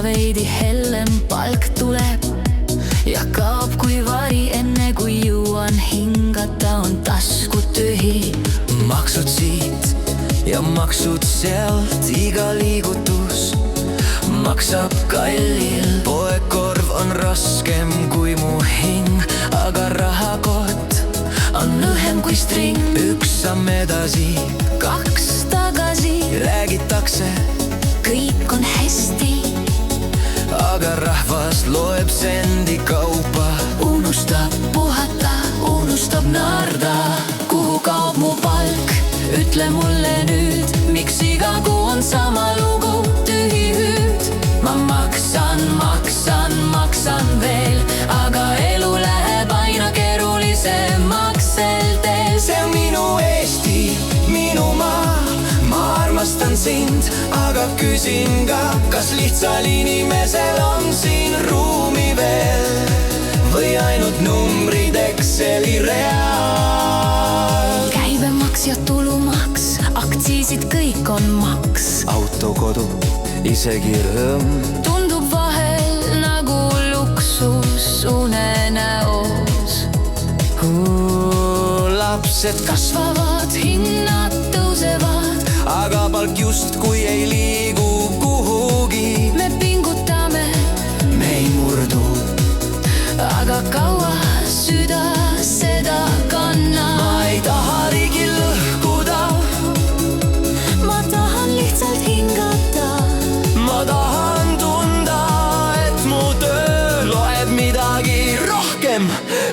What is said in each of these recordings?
veidi hellem palk tuleb ja kaob kui vari, enne kui jõuan hingata, on tasku tühi. Maksud siit ja maksud sealt, iga liigutus maksab kallil. Poekorv on raskem kui mu hing, aga rahakott on õhem kui string. Üks samm edasi, kaks tagasi, räägitakse, kõik on hästi, aga rahvas loeb sendi kaupa. unustab puhata, unustab naerda. Kuhu kaob mu palk, ütle mulle nüüd, miks iga kuu on sama lugu, tühi hüüd. Ma maksan, maksan, maksan veel, aga elu läheb aina keerulisemaks sel teel. See on minu Eesti, minu maa, ma armastan sind, aga küsin ka, kas lihtsal inimesel on siin ruumi veel või ainult numbrid Exceli real. Käibemaks ja tulumaks, aktsiisid, kõik on maks. Auto, kodu, isegi rõõm Tundub vahel nagu luksus unenäos. Lapsed Kasvavad, hinnad tõusevad, aga palk justkui ei liigu kuhugi. me pingutame, Me ei murdu, aga kaua süda seda kannab. ma ei taha riigil lõhkuda, Ma tahan lihtsalt hingata, ma tahan tunda, et mu töö loeb midagi rohkem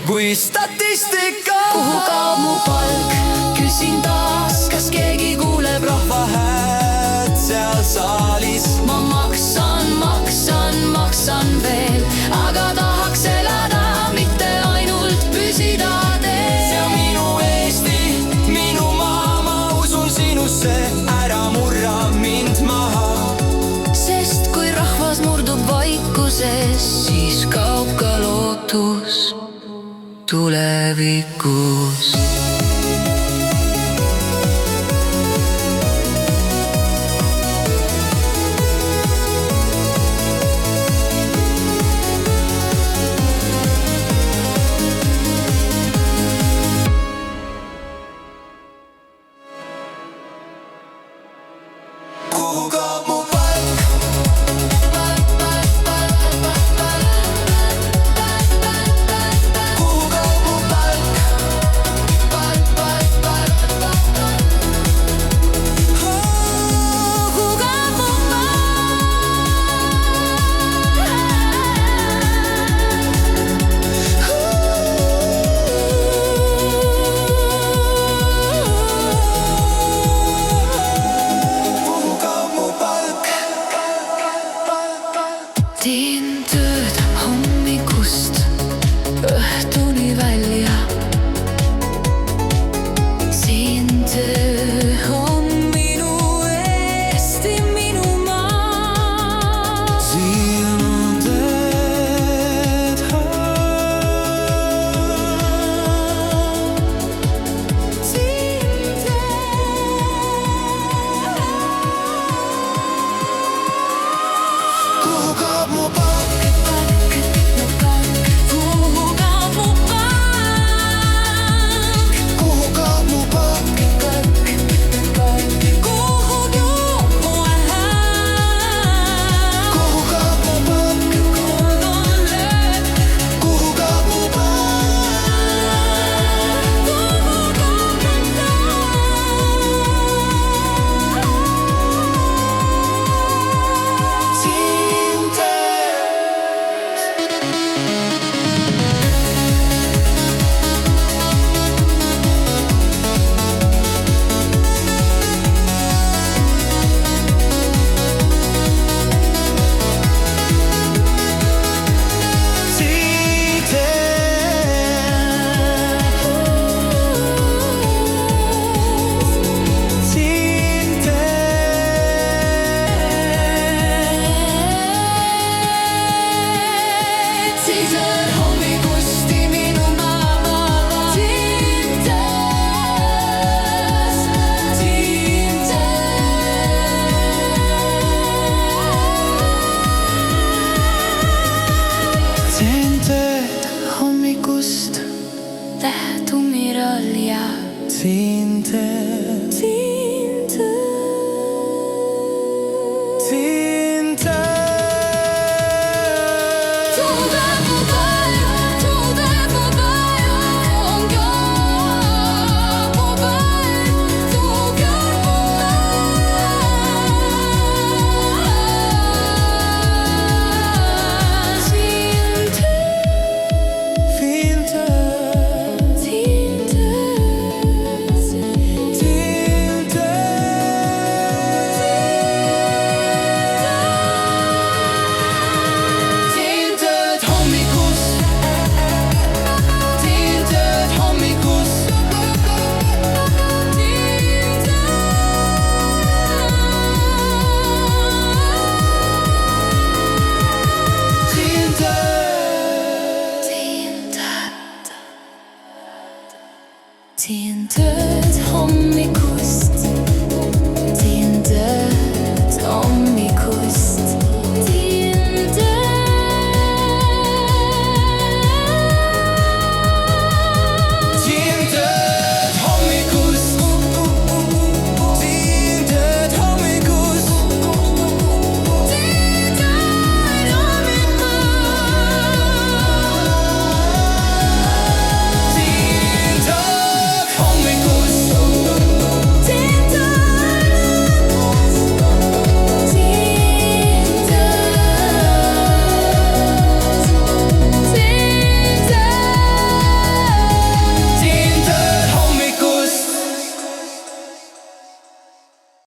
kui statistika. kuhu kaob mu palk, küsin taas, kas keegi kuuleb Rahva hääd seal saalis, Ma maksan, maksan, maksan veel, aga tahaks elada, mitte ainult püsida teel. see on minu Eesti, minu maa, ma usun sinusse, ära murra mind maha. Sest kui rahvas murdub vaikuses, siis kaob ka lootus tulevikus. Kuhu kaob mu palk, kuhu kaob mu palk, veeral ja Tinte, tinte. tinte. Tåget på vei, unger på vei, tåget på vei. Tinte, Tinte, tinte, tinte. Tintet hommikus, tintet hommikus. Tintet, Tintet hommikust.